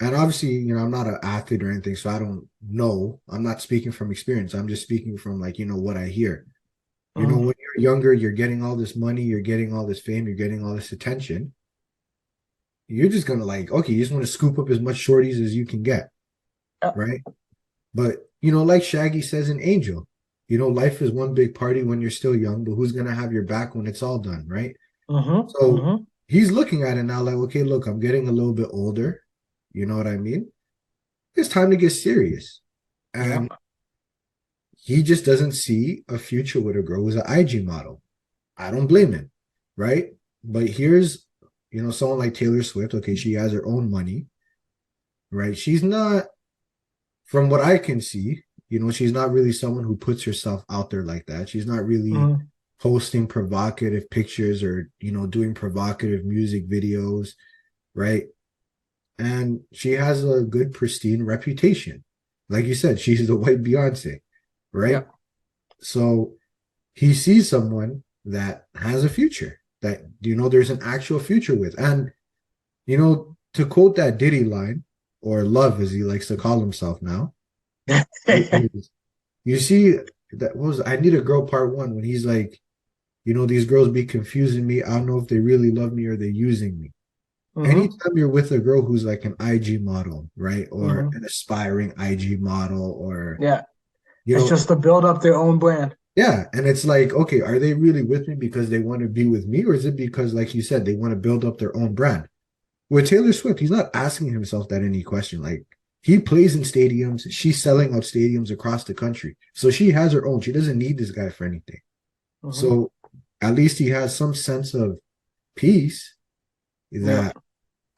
and obviously, I'm not an athlete or anything, so I don't know. I'm not speaking from experience. I'm just speaking from like, what I hear. Mm, When you're younger, you're getting all this money, you're getting all this fame, you're getting all this attention. You're just gonna like, okay, you just want to scoop up as much shorties as you can get, yeah. right? But like Shaggy says in Angel, life is one big party when you're still young, but who's gonna have your back when it's all done, right? So Mm-hmm. he's looking at it now like, okay, look, I'm getting a little bit older. You know what I mean? It's time to get serious. Yeah. And he just doesn't see a future with a girl who's an IG model. I don't blame him, right? But here's, someone like Taylor Swift. Okay, she has her own money, right? She's not, from what I can see, she's not really someone who puts herself out there like that. She's not really Mm, posting provocative pictures or, doing provocative music videos, right? And she has a good, pristine reputation. Like you said, she's the white Beyonce, yeah. right? So he sees someone that has a future that there's an actual future with. And to quote that Diddy line, or Love as he likes to call himself now, you see that was I Need a Girl Part 1 when he's like, these girls be confusing me. I don't know if they really love me or they're using me. Mm-hmm. Anytime you're with a girl who's like an IG model, right? Or Mm-hmm. an aspiring IG model, or Yeah. you It's know, just to build up their own brand. yeah. And it's like, okay, are they really with me because they want to be with me, or is it because, like you said, they want to build up their own brand? With Taylor Swift, he's not asking himself that any question. Like, he plays in stadiums, she's selling out stadiums across the country. So she has her own. She doesn't need this guy for anything. Mm-hmm. So at least he has some sense of peace Yeah. that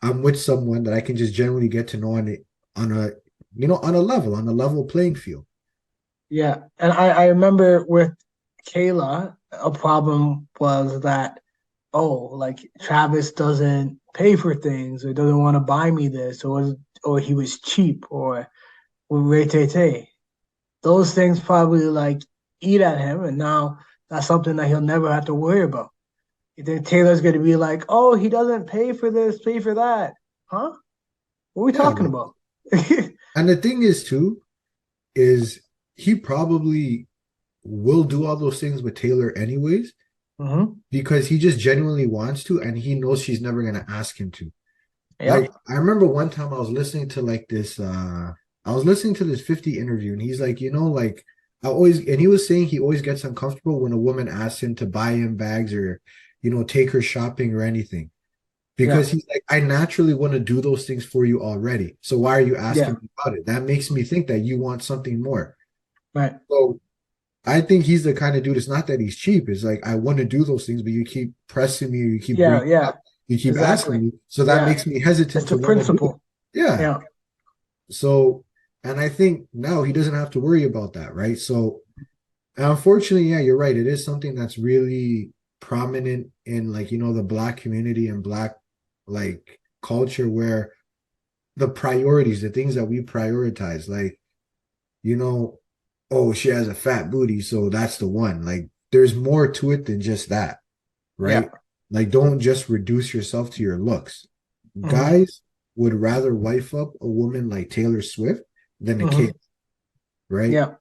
I'm with someone that I can just generally get to know on a on a level playing field. Yeah. And I remember with Kayla, a problem was that, oh, like Travis doesn't pay for things or doesn't want to buy me this or he was cheap or Ray Tay Tay. Those things probably like eat at him, and now that's something that he'll never have to worry about. You think Taylor's going to be like, oh, he doesn't pay for this, pay for that? Huh? What are we Yeah. talking about? And the thing is too, is he probably will do all those things with Taylor anyways, Mm-hmm. because he just genuinely wants to and he knows she's never gonna ask him to. Like, Yep. I remember one time I was listening to like this I was listening to this 50 interview and he's like, like he was saying he always gets uncomfortable when a woman asks him to buy him bags or, take her shopping or anything. Yeah. Because he's like, I naturally want to do those things for you already. So why are you Yeah. asking me about it? That makes me think that you want something more. Right. So I think he's the kind of dude. It's not that he's cheap. It's like I want to do those things, but you keep pressing me, or you keep Yeah. bringing it Yeah. up, you keep asking Exactly. me. So that Yeah. makes me It's hesitant the to want to do it. principle. Yeah. Yeah. So, and I think now he doesn't have to worry about that, right? So, unfortunately, yeah, you're right. It is something that's really prominent in like, the black community and black like culture where the priorities, the things that we prioritize, like, you know, oh, she has a fat booty, so that's the one. Like, there's more to it than just that, Yeah. right? Like, don't just reduce yourself to your looks. Mm-hmm. Guys would rather wife up a woman like Taylor Swift than a Mm-hmm. kid, right? Yeah.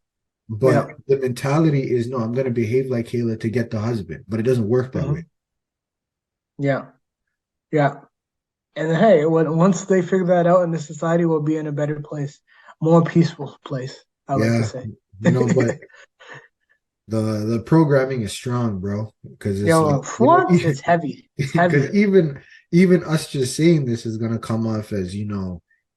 But Yeah. the mentality is no, I'm going to behave like Kayla to get the husband, but it doesn't work that way. Mm-hmm. Yeah. Yeah. And hey, once they figure that out, and the society will be in a better place, more peaceful place, I like to Yeah, say. but the programming is strong, bro, because it's like, Yo, what? It's heavy. It's because heavy. even us just saying this is gonna come off as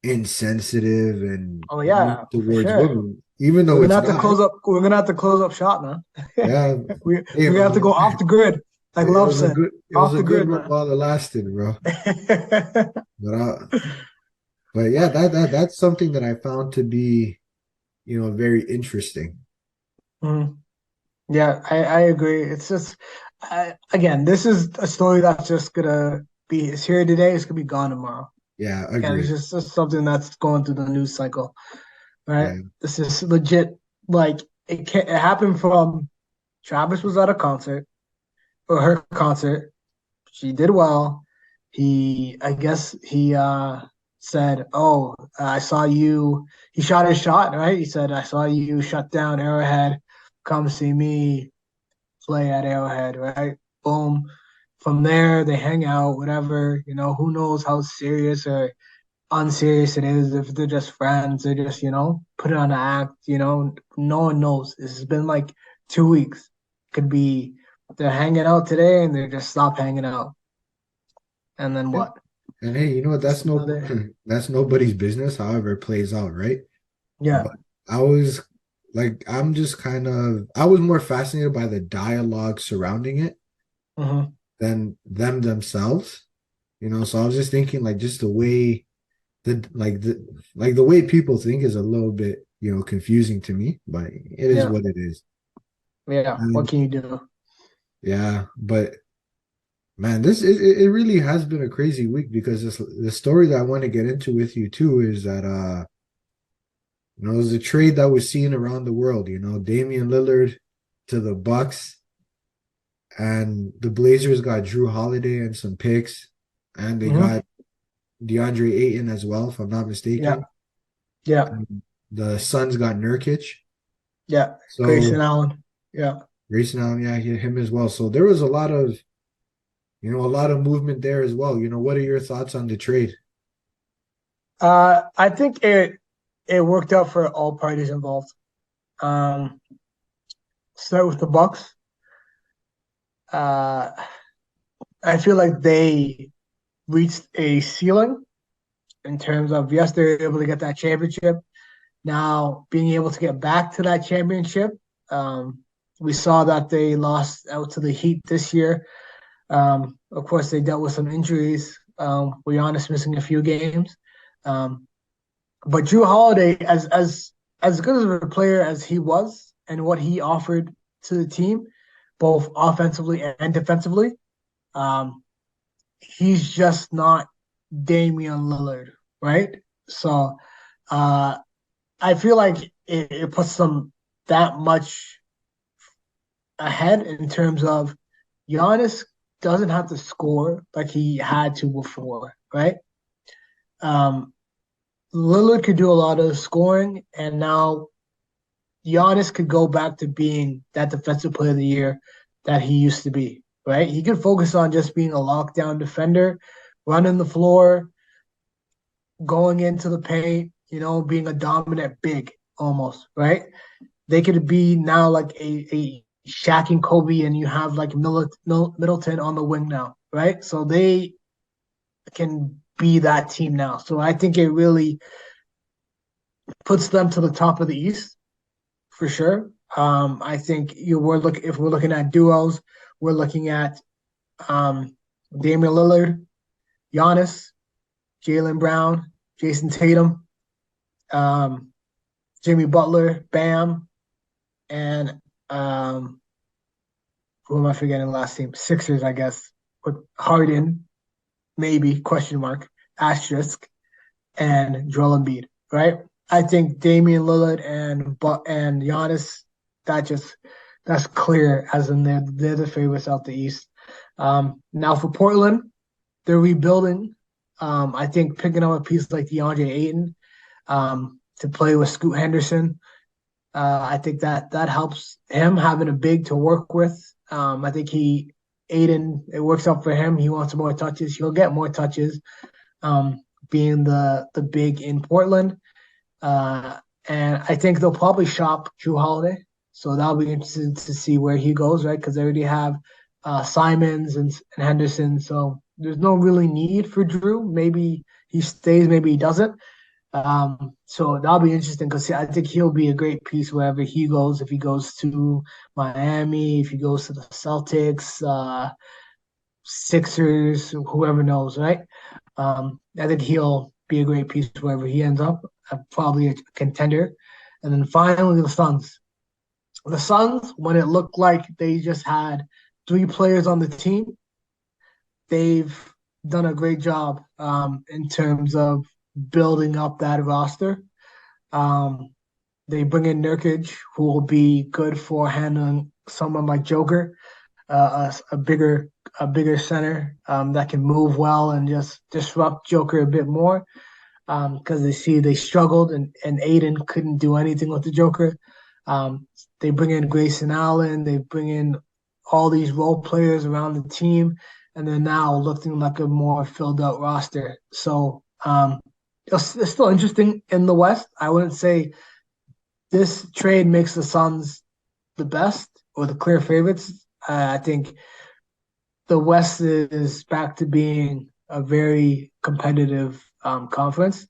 insensitive and Oh mean yeah, for towards sure. women, even We're though gonna it's have to not. close up. We're gonna have to close up shop, man. Yeah, we hey we're gonna have to man, go off the grid, like it Love was a said, good it was off a the good grid, run man. while it lasted, bro. But but yeah, that's something that I found to be very interesting. Mhm. Yeah, I agree. It's just, again, this is a story that's just gonna be, it's here today, it's gonna be gone tomorrow. Yeah, And it's agreed. just something that's going through the news cycle, right? Yeah. This is legit. Like it happened from Travis was at a concert or her concert. She did well. I guess he said, "Oh, I saw you." He shot his shot, right? He said, "I saw you shut down Arrowhead. Come see me play at Arrowhead." Right? Boom. From there, they hang out, whatever. Who knows how serious or unserious it is, if they're just friends, they're just, put it on an act, no one knows. This has been like 2 weeks. Could be they're hanging out today and they just stop hanging out. And then what? And hey, you know what? Just That's no another, that's nobody's business, however it plays out, right? yeah. But I was like, I was more fascinated by the dialogue surrounding it Hmm. than them themselves, you know. So I was just thinking, like, just the way people think is a little bit, confusing to me, but it is Yeah. what it is. Yeah. What And can you do? yeah, but man, it really has been a crazy week because the story that I want to get into with you too is that it was a trade that was seen around the world, Damian Lillard to the Bucks, and the Blazers got Drew Holiday and some picks, and they Hmm. got DeAndre Ayton as well, if I'm not Yeah. mistaken. Yeah. And the Suns got Nurkic. Yeah. Grayson So Allen. Yeah. Grayson Allen, yeah, him as well. So there was a lot of movement there as well. What are your thoughts on the trade? I think it worked out for all parties involved. Um, Start with the Bucks. Uh, I feel like they reached a ceiling in terms of, yes, they're able to get that championship. Now, being able to get back to that championship, um, we saw that they lost out to the Heat this year. Of course, they dealt with some injuries. With Giannis missing a few games, um, but Drew Holiday, as good of a player as he was, and what he offered to the team, both offensively and defensively, um, he's just not Damian Lillard, right? So uh, I feel like it puts them that much ahead in terms of Giannis doesn't have to score like he had to before, right? Um, Lillard could do a lot of scoring, and now Giannis could go back to being that defensive player of the year that he used to be, right? He could focus on just being a lockdown defender, running the floor, going into the paint, being a dominant big almost, right? They could be now like a Shaq and Kobe, and you have like Middleton on the wing now, right? So they can be that team now. So I think it really puts them to the top of the East for sure. I think if we're looking at duos, we're looking at um, Damian Lillard, Giannis, Jaylen Brown, Jason Tatum, um, Jimmy Butler, Bam, and who am I forgetting last team? Sixers, I guess, with Harden, maybe question mark, asterisk, and Joel Embiid, right? I think Damian Lillard and Giannis, that just that's clear as in they're the favorites out the East. Now for Portland, they're rebuilding. I think picking up a piece like DeAndre Ayton to play with Scoot Henderson, I think that helps him having a big to work with. I think Aiden, it works out for him. He wants more touches. He'll get more touches, um, being the big in Portland. Uh, and I think they'll probably shop Drew Holiday. So that'll be interesting to see where he goes, right? Because they already have Simons and Henderson. So there's no really need for Drew. Maybe he stays, maybe he doesn't. So that'll be interesting because I think he'll be a great piece wherever he goes. If he goes to Miami, if he goes to the Celtics, Sixers, whoever knows, right? I think he'll be a great piece wherever he ends up. Probably a contender. And then finally the Suns. The Suns, when it looked like they just had three players on the team, they've done a great job in terms of building up that roster. Um, they bring in Nurkic, who will be good for handling someone like Joker, a bigger center that can move well and just disrupt Joker a bit more because they see they struggled and Aiden couldn't do anything with the Joker. They bring in Grayson Allen, they bring in all these role players around the team, and they're now looking like a more filled out roster. So it's still interesting in the West. I wouldn't say this trade makes the Suns the best or the clear favorites. I think the West is back to being a very competitive conference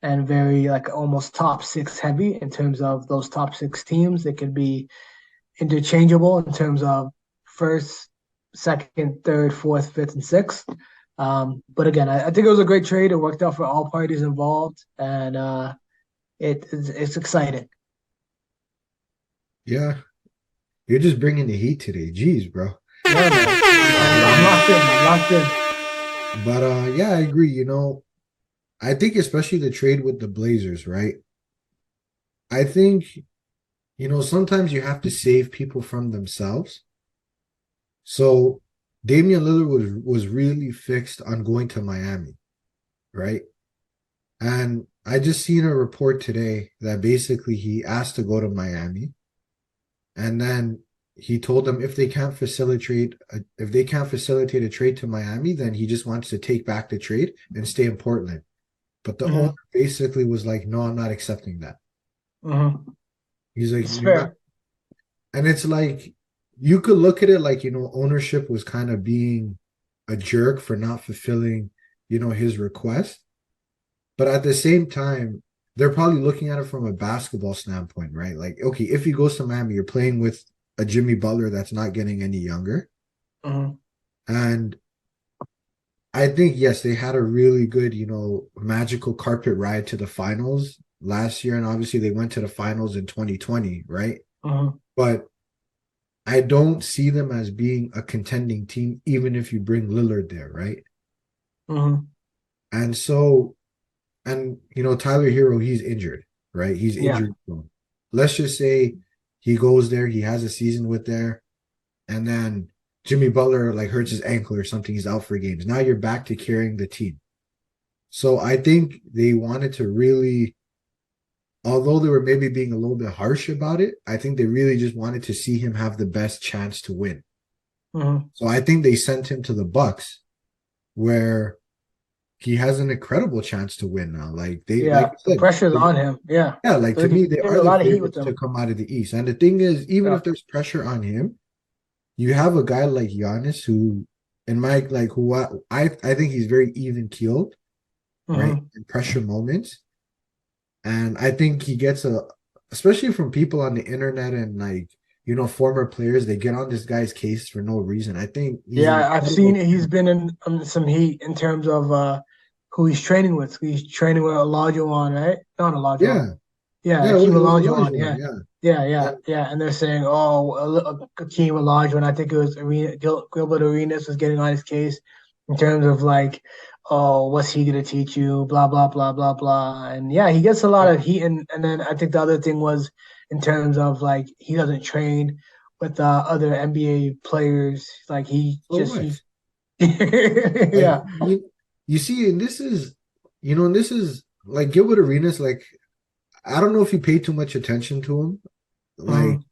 and very like almost top six heavy in terms of those top six teams. It could be interchangeable in terms of first, second, third, fourth, fifth, and sixth. But again, I think it was a great trade. It worked out for all parties involved, and it's exciting. Yeah, you're just bringing the heat today. Jeez, bro. Yeah, man. I'm locked in. I'm locked in. But yeah, I agree. I think especially the trade with the Blazers, right? I think, sometimes you have to save people from themselves. So Damian Lillard was really fixed on going to Miami, right? And I just seen a report today that basically he asked to go to Miami, and then he told them if they can't facilitate a trade to Miami, then he just wants to take back the trade and stay in Portland. But the owner basically was like, "No, I'm not accepting that." Mm-hmm. He's like, It's "You're not," fair. and it's like you could look at it like ownership was kind of being a jerk for not fulfilling his request, but at the same time, they're probably looking at it from a basketball standpoint, right? Like, okay, if he goes to Miami, you're playing with a Jimmy Butler that's not getting any younger. Mm-hmm. And I think, yes, they had a really good, magical carpet ride to the finals last year. And obviously they went to the finals in 2020, right? Mm-hmm. But I don't see them as being a contending team, even if you bring Lillard there, right? Mm-hmm. And so, Tyler Hero, he's injured, right? He's Yeah. injured. Let's just say he goes there, he has a season with there, and then Jimmy Butler like hurts his ankle or something, he's out for games. Now you're back to carrying the team. So I think they wanted to really, although they were maybe being a little bit harsh about it, I think they really just wanted to see him have the best chance to win. Mm-hmm. So I think they sent him to the Bucks, where he has an incredible chance to win now. Like Yeah. you The said, pressure's on him. Yeah. yeah, like to They're me, they getting are a the lot of heat with favorites to them. come out of the East. And the thing is, even Yeah. if there's pressure on him, you have a guy like Giannis who, in my like who I think he's very even keeled, right? Mm-hmm. In pressure moments. And I think he gets especially from people on the internet and like, former players, they get on this guy's case for no reason. I think he's an Yeah, I've seen incredible it. He's been in some heat in terms of who he's training with. He's training with Olajuwon, right? Not Olajuwon. yeah. Yeah, Yeah, Akeem it was Olajuwon. Olajuwon, Yeah, yeah. yeah, yeah, And yeah. And they're saying, oh, Akeem Olajuwon. I think it was Gilbert Arenas was getting on his case in terms of like, oh, what's he gonna teach you? Blah blah blah blah blah. And yeah, he gets a lot of heat. And then I think the other thing was in terms of like he doesn't train with other NBA players. Like he so just what? he Like yeah. you see, and this is like Gilbert Arenas, like I don't know if you pay too much attention to him. Like Mhm.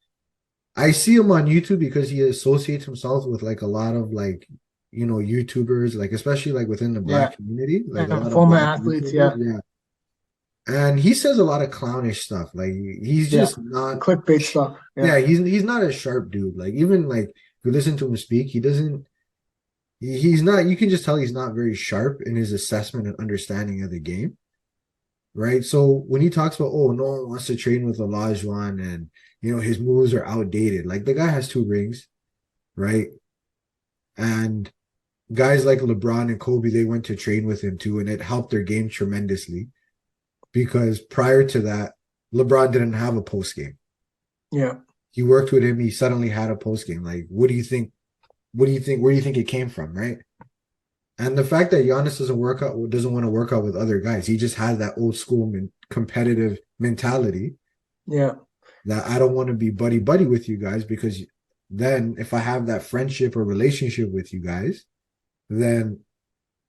I see him on YouTube because he associates himself with like a lot of like, YouTubers, like especially like within the Yeah. black community, like a And lot of former black athletes, YouTubers. yeah. Yeah. And he says a lot of clownish stuff. Like he's Yeah. just not Clickbait stuff. Yeah. yeah, he's not a sharp dude. Like even like if you listen to him speak, he doesn't he's not you can just tell he's not very sharp in his assessment and understanding of the game. Right. So when he talks about, oh, no one wants to train with Olajuwon and his moves are outdated. Like the guy has two rings, right? And guys like LeBron and Kobe, they went to train with him too, and it helped their game tremendously because prior to that, LeBron didn't have a post game. Yeah. he worked with him. He suddenly had a post game. Like, what do you think? What do you think? Where do you think it came from, right? And the fact that Giannis doesn't want to work out with other guys. He just has that old school competitive mentality Yeah. that I don't want to be buddy buddy with you guys because then if I have that friendship or relationship with you guys, then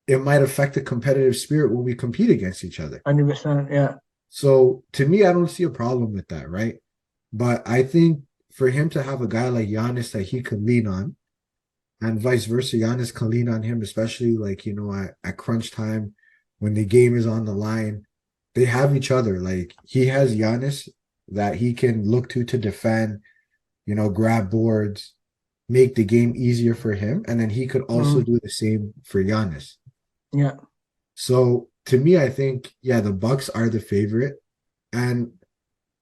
it might affect the competitive spirit when we compete against each other. 100%. Yeah. So to me, I don't see a problem with that, right? But I think for him to have a guy like Giannis that he could lean on, and vice versa, Giannis can lean on him, especially like at crunch time when the game is on the line. They have each other. Like he has Giannis that he can look to defend, grab boards, make the game easier for him, and then he could also Mm-hmm. do the same for Giannis. Yeah. So to me, I think the Bucks are the favorite, and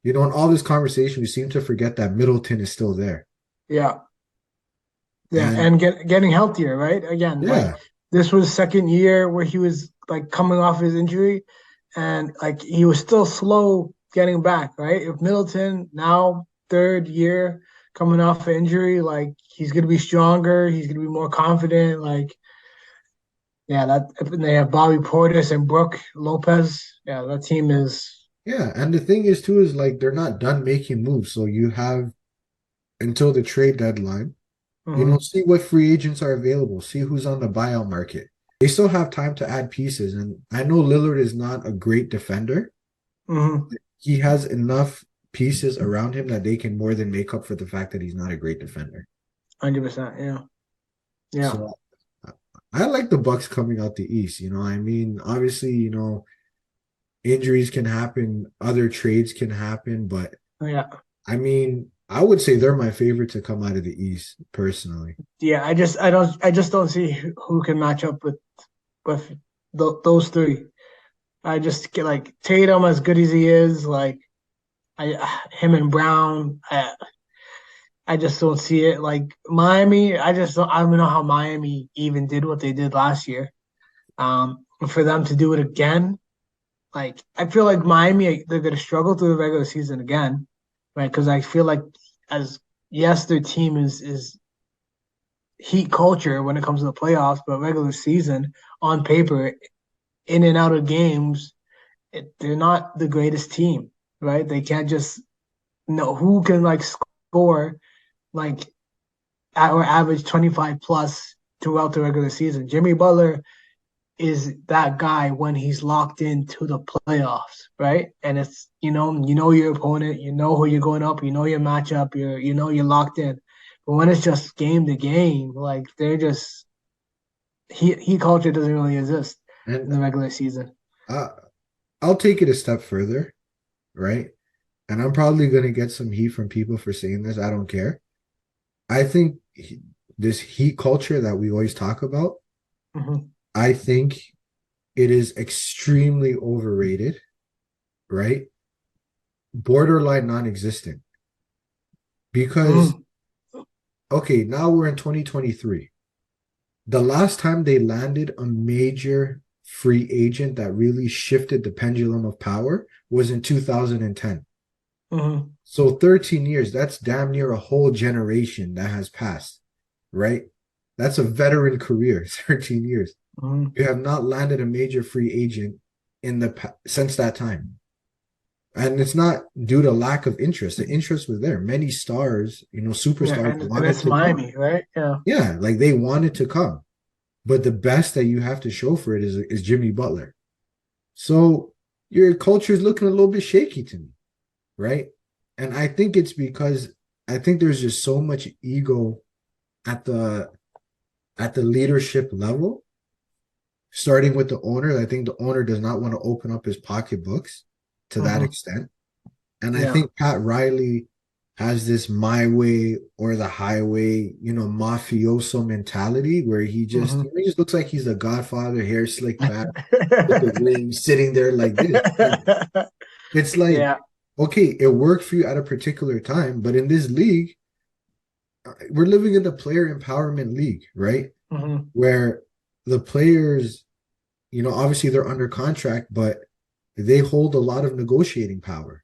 in all this conversation, we seem to forget that Middleton is still there, Yeah. Yeah. and And getting healthier, right? Again, like yeah, this was second year where he was like coming off his injury and like he was still slow getting back, right? If Middleton now third year coming off an injury, like he's gonna be stronger, he's gonna be more confident. Like, yeah, that and they have Bobby Portis and Brooke Lopez. Yeah, that team is yeah, and the thing is too is like they're not done making moves, so you have until the trade deadline. mhm, See what free agents are available, see who's on the buyout market. They still have time to add pieces, and I know Lillard is not a great defender. mhm, He has enough pieces around him that they can more than make up for the fact that he's not a great defender. 100%. Yeah. Yeah. So I like the Bucks coming out the East. I mean, obviously, injuries can happen, other trades can happen, but Yeah. I mean, I would say they're my favorite to come out of the East personally. Yeah. I just don't see who can match up with those three. I just get like Tatum as good as he is, like him and Brown. I just don't see it. Like Miami, I don't know how Miami even did what they did last year. For them to do it again, like I feel like Miami they're gonna struggle through the regular season again, right? Because I feel like as yes, their team is heat culture when it comes to the playoffs, but regular season on paper, in and out of games, they're not the greatest team, right? They can't just know who can like score like or average 25 plus throughout the regular season. Jimmy Butler is that guy when he's locked into the playoffs, right? And it's you know your opponent, you know who you're going up, you know your matchup, you're locked in. But when it's just game to game, like they're just he culture doesn't really exist in And the regular season. uh, I'll take it a step further, right? And I'm probably going to get some heat from people for saying this. I don't care. I think this heat culture that we always talk about, Mm-hmm. I think it is extremely overrated, right? Borderline non-existent. Because, Mm-hmm. okay, now we're in 2023. The last time they landed a major free agent that really shifted the pendulum of power was in 2010. Mm-hmm. So 13 years, that's damn near a whole generation that has passed, right? That's a veteran career, 13 years. Mm-hmm. You have not landed a major free agent since that time. And it's not due to lack of interest. The interest was there. Many stars, Yeah, superstars and wanted it's to come. Miami, right? Yeah. Yeah, like they wanted to come. But the best that you have to show for it is Jimmy Butler. So your culture is looking a little bit shaky to me, right? And I think it's because I think there's just so much ego at the leadership level, starting with the owner. I think the owner does not want to open up his pocketbooks to that Mm-hmm. extent. And I Yeah. think Pat Riley has this my way or the highway, mafioso mentality where Mm-hmm. he just looks like he's the Godfather, hair slicked back with the ring, sitting there like this. And it's like, Yeah. okay, it worked for you at a particular time, but in this league, we're living in the player empowerment league, right? Mm-hmm. Where the players, obviously they're under contract, but they hold a lot of negotiating power,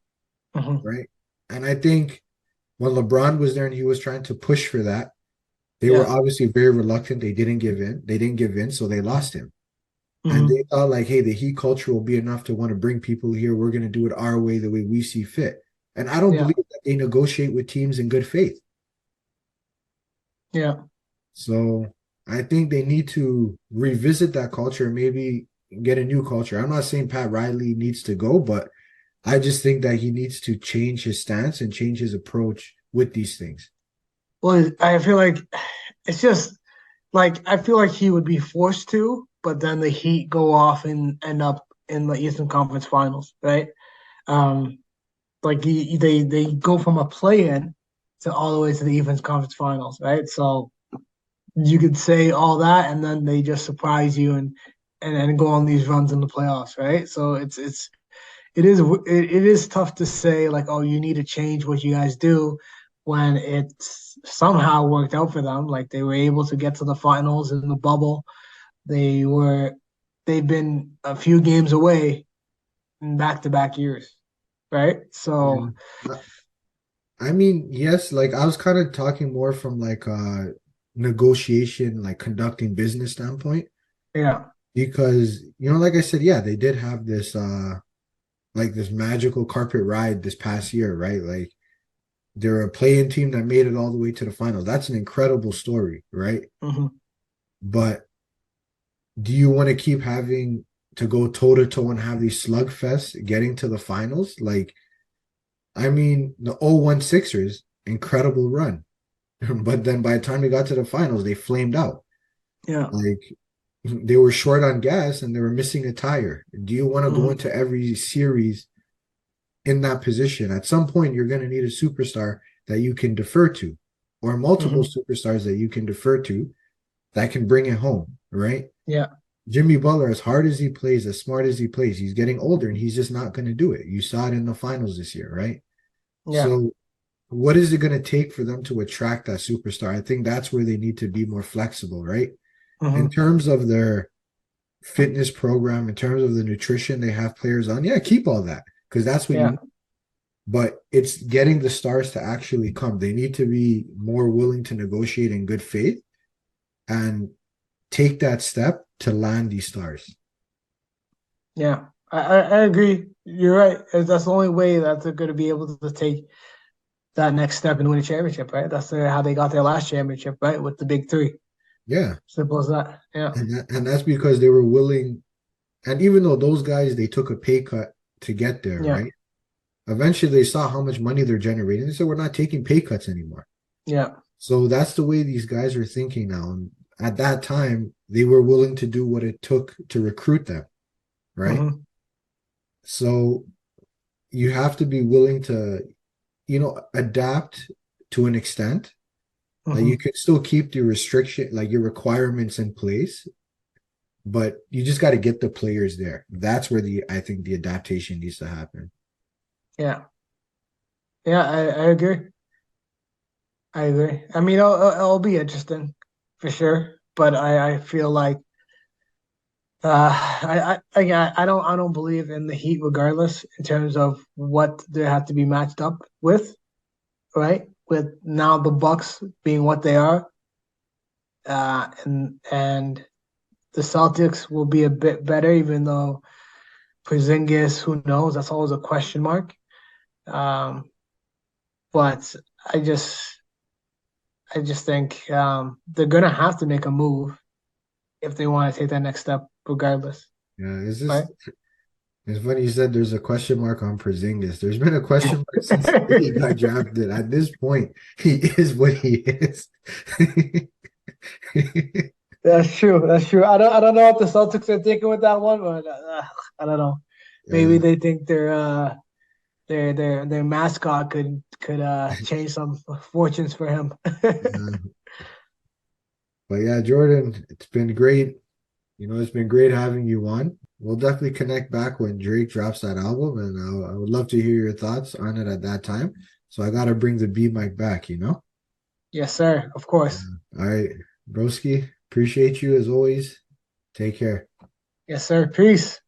Mm-hmm. right? And I think when LeBron was there and he was trying to push for that, they were Yeah. obviously very reluctant. They didn't give in. They didn't give in, so they lost him. And Hmm. they thought like, hey, the Heat culture will be enough to want to bring people here. We're going to do it our way, the way we see fit. And I don't Yeah. believe that they negotiate with teams in good faith. Yeah. So I think they need to revisit that culture and maybe get a new culture. I'm not saying Pat Riley needs to go, but I just think that he needs to change his stance and change his approach with these things. Well, I feel like it's just like I feel like he would be forced to, but then the Heat go off and end up in the Eastern Conference Finals, right? Um, like they go from a play-in to all the way to the Eastern Conference Finals, right? So you could say all that, and then they just surprise you and go on these runs in the playoffs, right? So it is tough to say like, oh, you need to change what you guys do when it's somehow worked out for them. Like they were able to get to the finals in the bubble. They were they've been a few games away in back-to-back years, right? Yeah. So I mean, yes, like I was kind of talking more from like a negotiation, like conducting business standpoint, yeah. because like I said, yeah, they did have this like this magical carpet ride this past year, right? Like they're a play-in team that made it all the way to the finals. That's an incredible story, right? Hmm. But do you want to keep having to go toe to toe and have these slugfests getting to the finals? Like, I mean, the 0-1 Sixers, incredible run. But then by the time they got to the finals, they flamed out. Yeah. Like they were short on gas and they were missing a tire. Do you want to go Hmm. into every series in that position? At some point, you're going to need a superstar that you can defer to, or multiple Hmm. superstars that you can defer to that can bring it home, right? Yeah. Jimmy Butler, as hard as he plays, as smart as he plays, he's getting older and he's just not going to do it. You saw it in the finals this year, right? Yeah. So, what is it going to take for them to attract that superstar? I think that's where they need to be more flexible, right? In Hmm. terms of their fitness program, in terms of the nutrition they have players on, yeah, keep all that because that's what you Yeah. need. But it's getting the stars to actually come. They need to be more willing to negotiate in good faith and take that step to land these stars. Yeah. I agree. You're right. That's the only way that they're going to be able to take that next step and win a championship, right? That's how they got their last championship, right? With the big three. Yeah. Simple as that. Yeah. And that's because they were willing. And even though those guys, they took a pay cut to get there, Yeah. right? Eventually they saw how much money they're generating. They said, we're not taking pay cuts anymore. Yeah. So that's the way these guys are thinking now. And at that time, they were willing to do what it took to recruit them, right? Hmm. So you have to be willing to, adapt to an extent. Like you Hmm. can still keep the restriction, like your requirements in place, but you just got to get the players there. That's where I think the adaptation needs to happen. Yeah. Yeah. I agree. I agree. I mean, it'll be interesting for sure, but I feel like I don't believe in the Heat regardless in terms of what they have to be matched up with, right? With now the Bucks being what they are, and the Celtics will be a bit better, even though Porzingis, who knows? That's always a question mark. Um, but I just I just think they're gonna have to make a move if they want to take that next step, regardless, Yeah, right? it's funny you said there's a question mark on Porzingis. There's been a question mark since he got drafted. At this point, he is what he is. That's true. That's true. I don't know what the Celtics are thinking with that one, but I don't know. Maybe Yeah, they think their mascot could change some fortunes for him. yeah. But yeah, Jordan, it's been great. It's been great having you on. We'll definitely connect back when Drake drops that album, and I would love to hear your thoughts on it at that time. So I got to bring the B mic back. Yes, sir. Of course. All right, broski, appreciate you as always. Take care. Yes, sir. Peace.